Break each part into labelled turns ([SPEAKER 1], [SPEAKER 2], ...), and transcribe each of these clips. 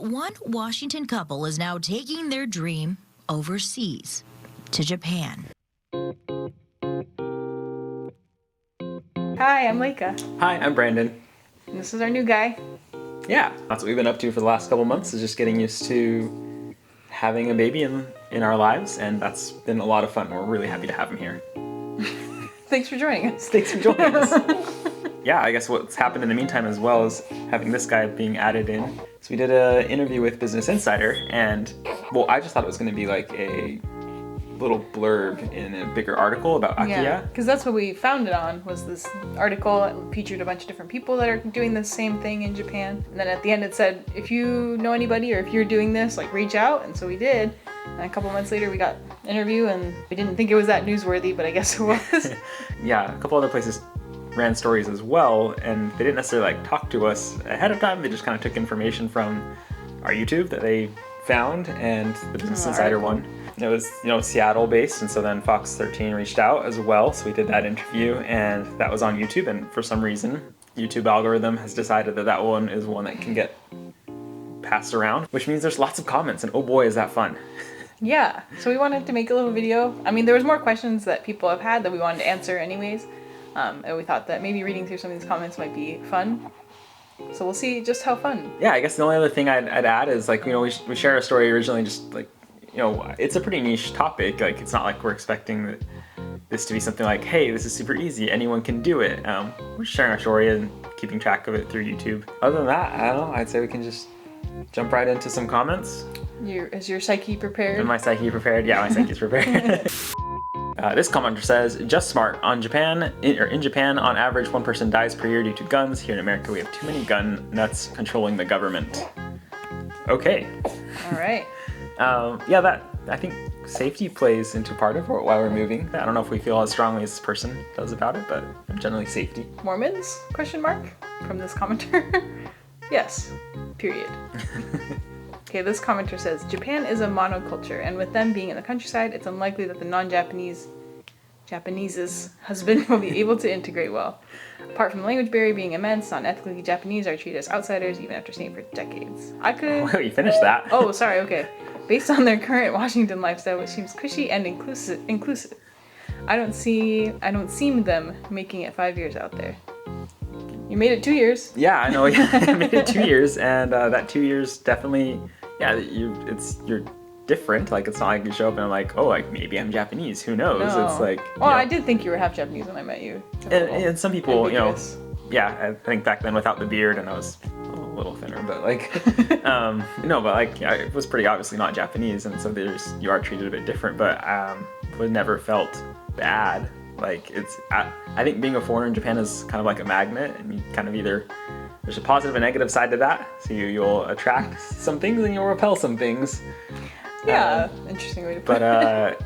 [SPEAKER 1] One Washington couple is now taking their dream overseas to Japan.
[SPEAKER 2] Hi, I'm Laika.
[SPEAKER 3] Hi, I'm Brandon.
[SPEAKER 2] And this is our new guy.
[SPEAKER 3] Yeah, that's what we've been up to for the last couple months, is just getting used to having a baby in our lives, and that's been a lot of fun. We're really happy to have him here.
[SPEAKER 2] Thanks for joining us.
[SPEAKER 3] Thanks for joining us. Yeah, I guess what's happened in the meantime as well is having this guy being added in. So we did an interview with Business Insider, and well, I just thought it was going to be like a little blurb in a bigger article about Akiya.
[SPEAKER 2] Yeah, because that's what we found it on, was this article. It featured a bunch of different people that are doing the same thing in Japan. And then at the end it said, if you know anybody or if you're doing this, like, reach out. And so we did. And a couple months later we got an interview, and we didn't think it was that newsworthy, but I guess it was.
[SPEAKER 3] Yeah, a couple other places ran stories as well, and they didn't necessarily like talk to us ahead of time. They just kind of took information from our YouTube that they found, and the Business Insider one. It was, Seattle based, and so then Fox 13 reached out as well, so we did that interview, and that was on YouTube, and for some reason, YouTube algorithm has decided that that one is one that can get passed around, which means there's lots of comments, and oh boy, is that fun.
[SPEAKER 2] Yeah, so we wanted to make a little video. I mean, there was more questions that people have had that we wanted to answer anyways, and we thought that maybe reading through some of these comments might be fun. So we'll see just how fun.
[SPEAKER 3] Yeah, I guess the only other thing I'd add is, like, we shared our story originally just like, it's a pretty niche topic. Like, it's not like we're expecting this to be something like, hey, this is super easy, anyone can do it. We're sharing our story and keeping track of it through YouTube. Other than that, I don't know, I'd say we can just jump right into some comments.
[SPEAKER 2] Is your psyche prepared?
[SPEAKER 3] Is my psyche prepared? Yeah, my psyche's prepared. This commenter says, just smart. In Japan, on average, one person dies per year due to guns. Here in America, we have too many gun nuts controlling the government. Okay.
[SPEAKER 2] All right.
[SPEAKER 3] Yeah, I think safety plays into part of why we're moving. I don't know if we feel as strongly as this person does about it, but generally safety.
[SPEAKER 2] Mormons? Question mark from this commenter. Yes. Period. Okay, this commenter says, Japan is a monoculture, and with them being in the countryside, it's unlikely that the Japanese's husband will be able to integrate well. Apart from the language barrier being immense, non-ethnically Japanese are treated as outsiders even after staying for decades.
[SPEAKER 3] Oh, you finished that.
[SPEAKER 2] Oh, sorry, okay. Based on their current Washington lifestyle, which seems cushy and inclusive, I don't seem them making it 5 years out there. You made it 2 years.
[SPEAKER 3] Yeah, I know. I made it 2 years, and that 2 years definitely, yeah, you're different. Like, it's not like you show up and I'm like, oh, like, maybe I'm Japanese. Who knows?
[SPEAKER 2] No.
[SPEAKER 3] It's like,
[SPEAKER 2] well, I did think you were half Japanese when I met you.
[SPEAKER 3] And some people,
[SPEAKER 2] ambiguous.
[SPEAKER 3] Yeah, I think back then without the beard, and I was a little thinner, but like, but like, I was pretty obviously not Japanese, and so you are treated a bit different, but was never felt bad. Like, I think being a foreigner in Japan is kind of like a magnet, and you kind of there's a positive and negative side to that. So you'll attract some things and you'll repel some things.
[SPEAKER 2] Yeah, interesting way to put it.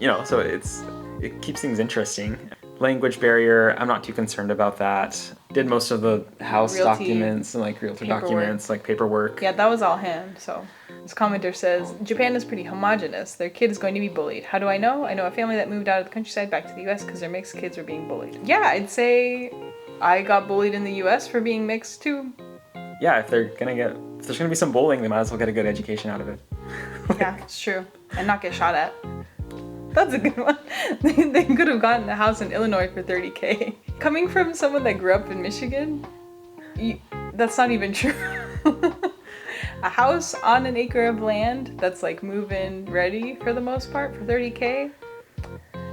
[SPEAKER 3] But, so it keeps things interesting. Language barrier, I'm not too concerned about that. Did most of the house documents and like realtor documents, like paperwork.
[SPEAKER 2] Yeah, that was all hand, so. This commenter says, Japan is pretty homogenous. Their kid is going to be bullied. How do I know? I know a family that moved out of the countryside back to the US because their mixed kids were being bullied. Yeah, I'd say I got bullied in the US for being mixed too.
[SPEAKER 3] Yeah, if there's gonna be some bullying, they might as well get a good education out of it.
[SPEAKER 2] Yeah, it's true. And not get shot at. That's a good one. They could have gotten a house in Illinois for $30,000. Coming from someone that grew up in Michigan, that's not even true. A house on an acre of land that's like move-in ready for the most part for $30,000.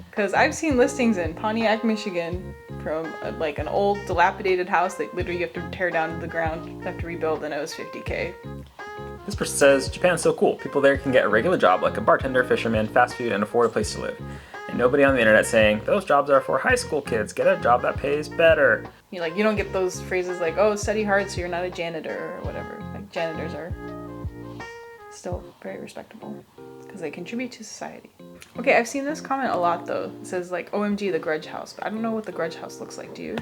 [SPEAKER 2] Because I've seen listings in Pontiac, Michigan from like an old dilapidated house that literally you have to tear down to the ground, have to rebuild, and it was $50,000.
[SPEAKER 3] This person says, Japan's so cool. People there can get a regular job like a bartender, fisherman, fast food, and afford a place to live. And nobody on the internet saying, those jobs are for high school kids. Get a job that pays better.
[SPEAKER 2] You don't get those phrases like, oh, study hard so you're not a janitor or whatever. Like, janitors are still very respectable because they contribute to society. Okay, I've seen this comment a lot though. It says like, OMG, the Grudge House. But I don't know what the Grudge House looks like. Do you?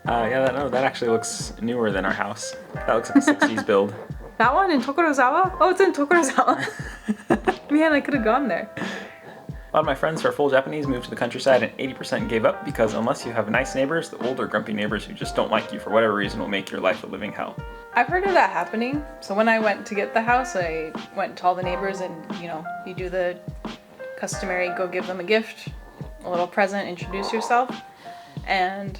[SPEAKER 3] That actually looks newer than our house. That looks like a 60s build.
[SPEAKER 2] That one in Tokorozawa? Oh, it's in Tokorozawa. Man, I could have gone there.
[SPEAKER 3] A lot of my friends who are full Japanese moved to the countryside and 80% gave up because unless you have nice neighbors, the older grumpy neighbors who just don't like you for whatever reason will make your life a living hell.
[SPEAKER 2] I've heard of that happening. So when I went to get the house, I went to all the neighbors and, you do the customary go give them a gift, a little present, introduce yourself. And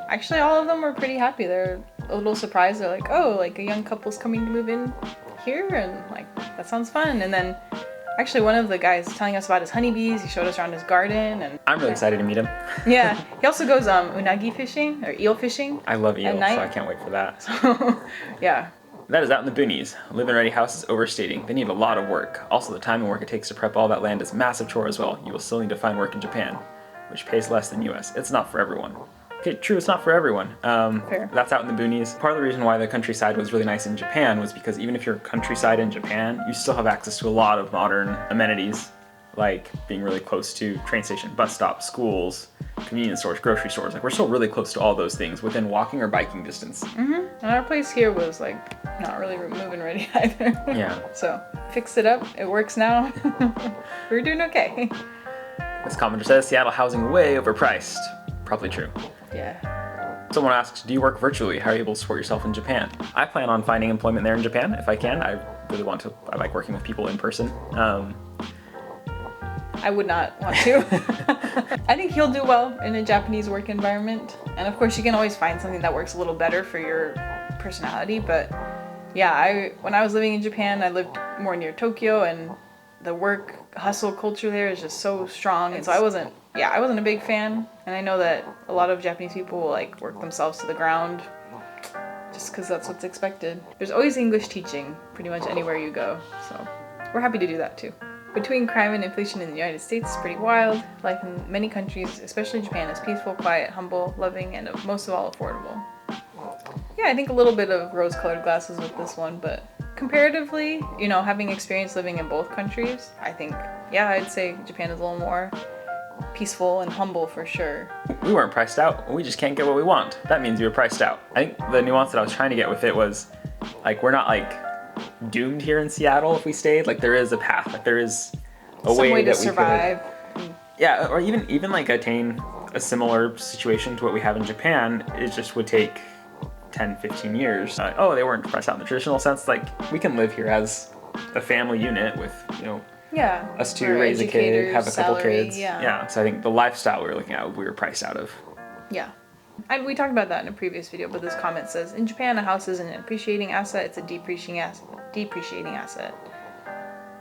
[SPEAKER 2] actually all of them were pretty happy. They're a little surprised. They're like, oh, like a young couple's coming to move in here, and like, that sounds fun. And then actually, one of the guys telling us about his honeybees. He showed us around his garden, and
[SPEAKER 3] I'm really excited to meet him.
[SPEAKER 2] yeah, he also goes unagi fishing or eel fishing.
[SPEAKER 3] I love eels,
[SPEAKER 2] night.
[SPEAKER 3] so I can't wait for that.
[SPEAKER 2] Yeah.
[SPEAKER 3] That is out in the boonies. A live-and-ready house is overstating. They need a lot of work. Also, the time and work it takes to prep all that land is a massive chore as well. You will still need to find work in Japan, which pays less than US. It's not for everyone. Okay, true, it's not for everyone.
[SPEAKER 2] Fair.
[SPEAKER 3] That's out in the boonies. Part of the reason why the countryside was really nice in Japan was because even if you're countryside in Japan, you still have access to a lot of modern amenities, like being really close to train station, bus stops, schools, convenience stores, grocery stores. Like, we're still really close to all those things within walking or biking distance.
[SPEAKER 2] And our place here was like not really moving ready either.
[SPEAKER 3] Yeah.
[SPEAKER 2] So fixed it up. It works now. We're doing okay.
[SPEAKER 3] This commenter says Seattle housing way overpriced. Probably true.
[SPEAKER 2] Yeah.
[SPEAKER 3] Someone asks, do you work virtually? How are you able to support yourself in Japan? I plan on finding employment there in Japan if I can. I like working with people in person.
[SPEAKER 2] I would not want to. I think he'll do well in a Japanese work environment. And of course, you can always find something that works a little better for your personality. But yeah, when I was living in Japan, I lived more near Tokyo, and the work hustle culture there is just so strong. And so I wasn't a big fan. And I know that a lot of Japanese people will like work themselves to the ground just because that's what's expected. There's always English teaching pretty much anywhere you go. So we're happy to do that too. Between crime and inflation in the United States, it's pretty wild. Life in many countries, especially Japan, is peaceful, quiet, humble, loving, and most of all, affordable. Yeah, I think a little bit of rose-colored glasses with this one, but comparatively, having experience living in both countries, I think, I'd say Japan is a little more peaceful and humble for sure.
[SPEAKER 3] We weren't priced out. We just can't get what we want. That means we were priced out. I think the nuance that I was trying to get with it was, like, we're not, like, doomed here in Seattle if we stayed. Like, there is a path. Like, there is a way
[SPEAKER 2] to
[SPEAKER 3] that we
[SPEAKER 2] survive.
[SPEAKER 3] Yeah, or even like attain a similar situation to what we have in Japan. It just would take 10, 15 years. They weren't priced out in the traditional sense. Like, we can live here as a family unit with, us two, raise a kid, have a couple kids. Yeah. So I think the lifestyle we were looking at, we were priced out of.
[SPEAKER 2] Yeah. And we talked about that in a previous video, but this comment says, in Japan, a house isn't an appreciating asset, it's a depreciating asset.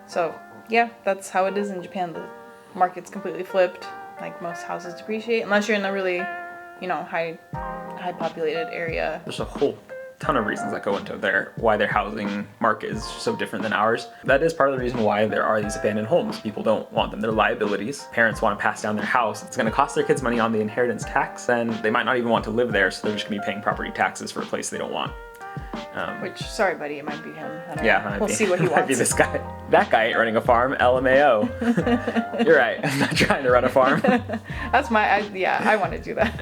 [SPEAKER 2] So, yeah, that's how it is in Japan. The market's completely flipped. Like, most houses depreciate, unless you're in a really, high populated area.
[SPEAKER 3] There's a whole ton of reasons that go into why their housing market is so different than ours. That is part of the reason why there are these abandoned homes. People don't want them. They're liabilities. Parents want to pass down their house. It's going to cost their kids money on the inheritance tax, and they might not even want to live there, so they're just going to be paying property taxes for a place they don't want.
[SPEAKER 2] Which, sorry buddy, it might be him. I don't know.
[SPEAKER 3] We'll
[SPEAKER 2] see what he
[SPEAKER 3] might
[SPEAKER 2] wants.
[SPEAKER 3] be this guy. That guy ain't running a farm, LMAO. You're right, I'm not trying to run a farm.
[SPEAKER 2] That's I want to do that.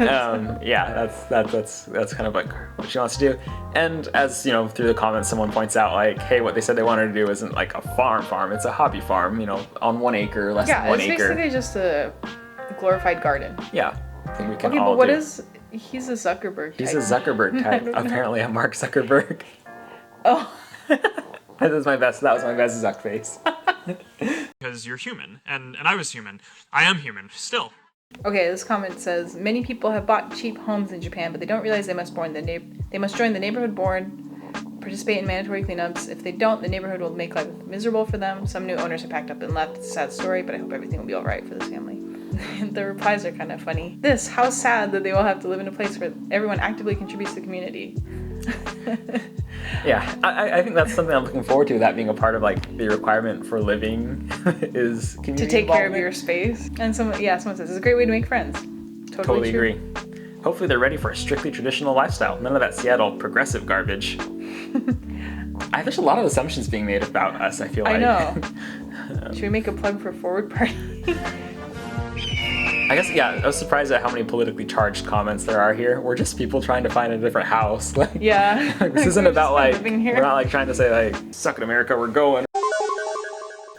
[SPEAKER 3] That's kind of like what she wants to do. And as, through the comments, someone points out, like, hey, what they said they wanted to do isn't like a farm, it's a hobby farm, on 1 acre, less than 1 acre.
[SPEAKER 2] Yeah, it's basically just a glorified garden.
[SPEAKER 3] Yeah, I think we can
[SPEAKER 2] okay,
[SPEAKER 3] all
[SPEAKER 2] but what
[SPEAKER 3] do.
[SPEAKER 2] is... He's a Zuckerberg type.
[SPEAKER 3] He's a Zuckerberg type. Apparently I'm Mark Zuckerberg.
[SPEAKER 2] Oh.
[SPEAKER 3] That was my best Zuck face.
[SPEAKER 4] Because you're human, and I was human. I am human, still.
[SPEAKER 2] Okay, this comment says, many people have bought cheap homes in Japan, but they don't realize they must join the neighborhood board, participate in mandatory cleanups. If they don't, the neighborhood will make life miserable for them. Some new owners have packed up and left. It's a sad story, but I hope everything will be alright for this family. The replies are kind of funny. How sad that they all have to live in a place where everyone actively contributes to the community.
[SPEAKER 3] Yeah, I think that's something I'm looking forward to, that being a part of, like, the requirement for living is community
[SPEAKER 2] to take care of
[SPEAKER 3] involvement.
[SPEAKER 2] your space. And someone says, it's a great way to make friends.
[SPEAKER 3] Totally
[SPEAKER 2] true.
[SPEAKER 3] agree. Hopefully they're ready for a strictly traditional lifestyle. None of that Seattle progressive garbage. There's a lot of assumptions being made about us, I feel like.
[SPEAKER 2] I know. Should we make a plug for Forward Party?
[SPEAKER 3] I guess, I was surprised at how many politically charged comments there are here. We're just people trying to find a different house. Like,
[SPEAKER 2] yeah.
[SPEAKER 3] This isn't about, like,
[SPEAKER 2] we're
[SPEAKER 3] not, like, trying to say, like, suck it, America, we're going.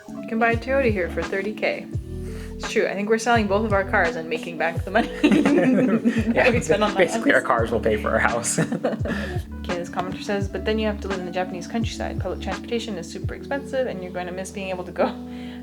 [SPEAKER 2] You can buy a Toyota here for $30K. It's true. I think we're selling both of our cars and making back the money
[SPEAKER 3] Yeah,
[SPEAKER 2] we spent on the
[SPEAKER 3] basically our
[SPEAKER 2] house.
[SPEAKER 3] cars will pay for our house.
[SPEAKER 2] Okay, this commenter says, but then you have to live in the Japanese countryside. Public transportation is super expensive, and you're going to miss being able to go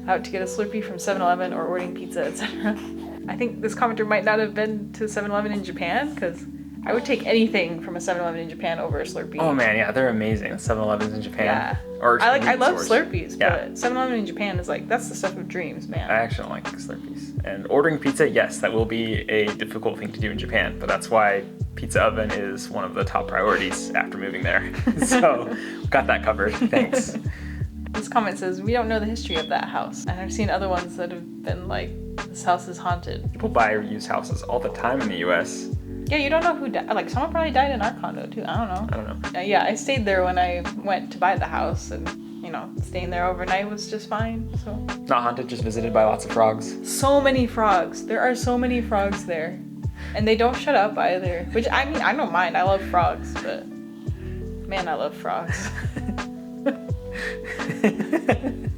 [SPEAKER 2] out to get a Slurpee from 7-Eleven or ordering pizza, etc. I think this commenter might not have been to 7-Eleven in Japan, because I would take anything from a 7-Eleven in Japan over a Slurpee.
[SPEAKER 3] Oh man, yeah, they're amazing. 7-Elevens in Japan.
[SPEAKER 2] Yeah.
[SPEAKER 3] Or
[SPEAKER 2] I
[SPEAKER 3] convenience
[SPEAKER 2] love
[SPEAKER 3] stores.
[SPEAKER 2] Slurpees,
[SPEAKER 3] Yeah.
[SPEAKER 2] but 7-Eleven in Japan is like, that's the stuff of dreams, man.
[SPEAKER 3] I actually don't like Slurpees. And ordering pizza, yes, that will be a difficult thing to do in Japan, but that's why pizza oven is one of the top priorities after moving there. So, got that covered. Thanks.
[SPEAKER 2] This comment says, we don't know the history of that house. And I've seen other ones that have been like, this house is haunted.
[SPEAKER 3] People buy used houses all the time in the US.
[SPEAKER 2] Yeah, you don't know who died. Like, someone probably died in our condo, too. I don't know.
[SPEAKER 3] I don't know.
[SPEAKER 2] Yeah, I stayed there when I went to buy the house, and, you know, staying there overnight was just fine, so.
[SPEAKER 3] Not haunted, just visited by lots of frogs.
[SPEAKER 2] So many frogs. There are so many frogs there. And they don't shut up either. Which, I mean, I don't mind. I love frogs, but man, I love frogs.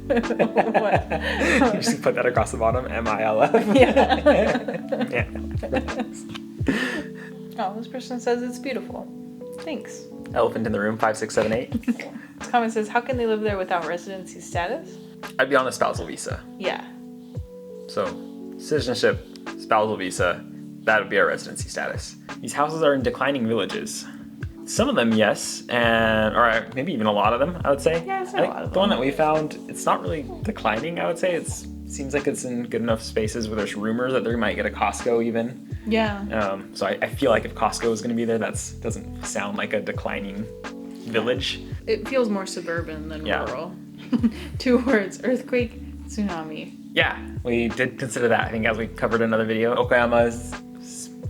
[SPEAKER 2] What?
[SPEAKER 3] You just put that across the bottom, MILF.
[SPEAKER 2] Yeah.
[SPEAKER 3] Yeah.
[SPEAKER 2] Oh, this person says it's beautiful. Thanks.
[SPEAKER 3] Elephant in the room, 5, 6, 7, 8.
[SPEAKER 2] This comment says, how can they live there without residency status?
[SPEAKER 3] I'd be on a spousal visa.
[SPEAKER 2] Yeah.
[SPEAKER 3] So, citizenship, spousal visa, that would be our residency status. These houses are in declining villages. Some of them, yes, or maybe even a lot of them, I would say.
[SPEAKER 2] Yeah, I'd say
[SPEAKER 3] I
[SPEAKER 2] a
[SPEAKER 3] think
[SPEAKER 2] lot of
[SPEAKER 3] the one
[SPEAKER 2] them.
[SPEAKER 3] that we found, it's not really declining, I would say. It seems like it's in good enough spaces where there's rumors that they might get a Costco even.
[SPEAKER 2] Yeah.
[SPEAKER 3] So I feel like if Costco is going to be there, that doesn't sound like a declining village.
[SPEAKER 2] It feels more suburban than
[SPEAKER 3] Yeah.
[SPEAKER 2] rural. 2 words, earthquake, tsunami.
[SPEAKER 3] Yeah, we did consider that. I think as we covered in another video, Okayama is,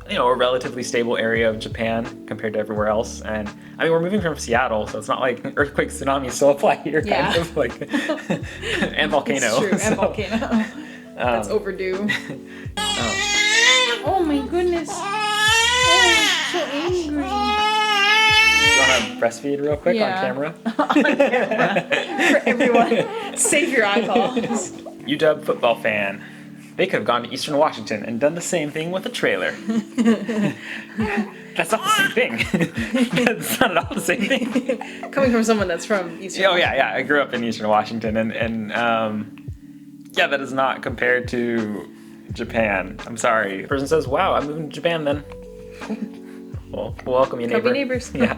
[SPEAKER 3] a relatively stable area of Japan compared to everywhere else. And I mean, we're moving from Seattle, so it's not like earthquake, tsunami still apply here,
[SPEAKER 2] Yeah.
[SPEAKER 3] kind of like, and volcano.
[SPEAKER 2] It's true, and
[SPEAKER 3] So,
[SPEAKER 2] volcano. That's overdue. Oh my goodness. Oh, so angry.
[SPEAKER 3] You want to breastfeed real quick
[SPEAKER 2] Yeah.
[SPEAKER 3] on camera?
[SPEAKER 2] For everyone, save your eyeballs.
[SPEAKER 3] UW football fan. They could have gone to Eastern Washington and done the same thing with a trailer. That's not the same thing. That's not at all the same thing.
[SPEAKER 2] Coming from someone that's from Eastern.
[SPEAKER 3] Oh yeah. I grew up in Eastern Washington, and yeah, that is not compared to Japan. I'm sorry. The person says, "Wow, I'm moving to Japan then." Well, welcome you, neighbor.
[SPEAKER 2] Copy neighbors.
[SPEAKER 3] Yeah.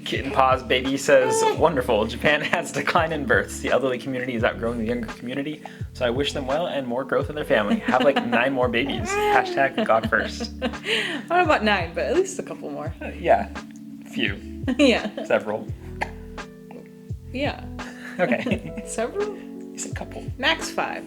[SPEAKER 3] Kitten Paws Baby says, wonderful. Japan has decline in births. The elderly community is outgrowing the younger community, so I wish them well and more growth in their family. Have like 9 more babies. Hashtag God first.
[SPEAKER 2] I don't know about 9, but at least a couple more.
[SPEAKER 3] Yeah. Few.
[SPEAKER 2] Yeah.
[SPEAKER 3] Several.
[SPEAKER 2] Yeah.
[SPEAKER 3] Okay.
[SPEAKER 2] Several?
[SPEAKER 3] You said couple.
[SPEAKER 2] Max 5.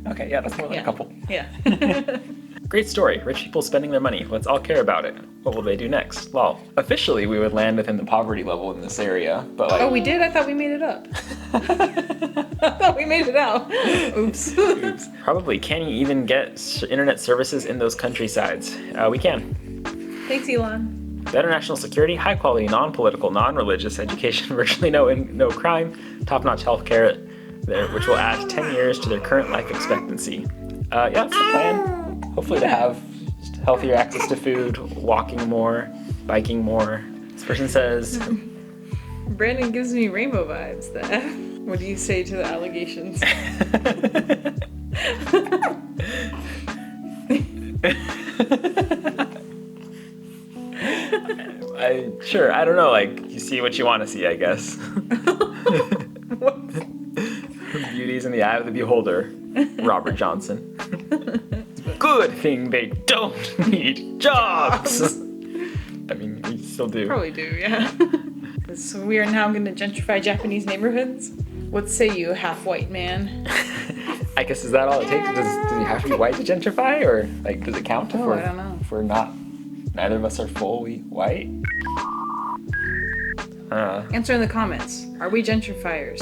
[SPEAKER 3] Okay, yeah, that's more than
[SPEAKER 2] Yeah.
[SPEAKER 3] a couple.
[SPEAKER 2] Yeah.
[SPEAKER 3] Great story. Rich people spending their money. Let's all care about it. What will they do next? Well, officially we would land within the poverty level in this area, but like...
[SPEAKER 2] Oh, we did? I thought we made it up. I thought we made it out. Oops.
[SPEAKER 3] Oops. Probably. Can you even get internet services in those countrysides? We can.
[SPEAKER 2] Thanks, Elon.
[SPEAKER 3] Better national security, high quality, non-political, non-religious education, virtually no crime, top-notch healthcare, which will add 10 years to their current life expectancy. Yeah, that's the plan. Hopefully to have just healthier access to food, walking more, biking more. This person says,
[SPEAKER 2] Brandon gives me rainbow vibes. The F. What do you say to the allegations?
[SPEAKER 3] Sure, I don't know, like, you see what you want to see, I guess.
[SPEAKER 2] What?
[SPEAKER 3] Beauty's in the eye of the beholder, Robert Johnson. Good thing they don't need jobs. I mean, we still do.
[SPEAKER 2] Probably do, yeah. So we are now going to gentrify Japanese neighborhoods. What say you, half-white man?
[SPEAKER 3] I guess, is that all it takes? Does he have to be white to gentrify, or like does it count
[SPEAKER 2] Oh, I don't know.
[SPEAKER 3] if we're not? Neither of us are fully white.
[SPEAKER 2] Answer in the comments. Are we gentrifiers?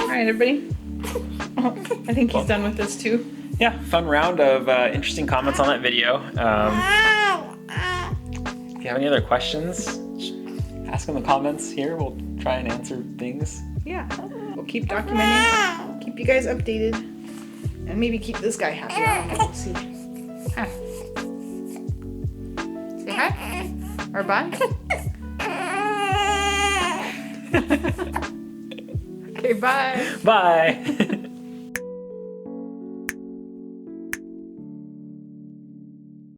[SPEAKER 2] All right, everybody. I think he's done with this too.
[SPEAKER 3] Yeah, fun round of interesting comments on that video. If you have any other questions, just ask in the comments here. We'll try and answer things.
[SPEAKER 2] Yeah. We'll keep documenting. Keep you guys updated. And maybe keep this guy happy. I don't know. We'll see. Hi. Say hi. Or bye. Okay, bye.
[SPEAKER 3] Bye.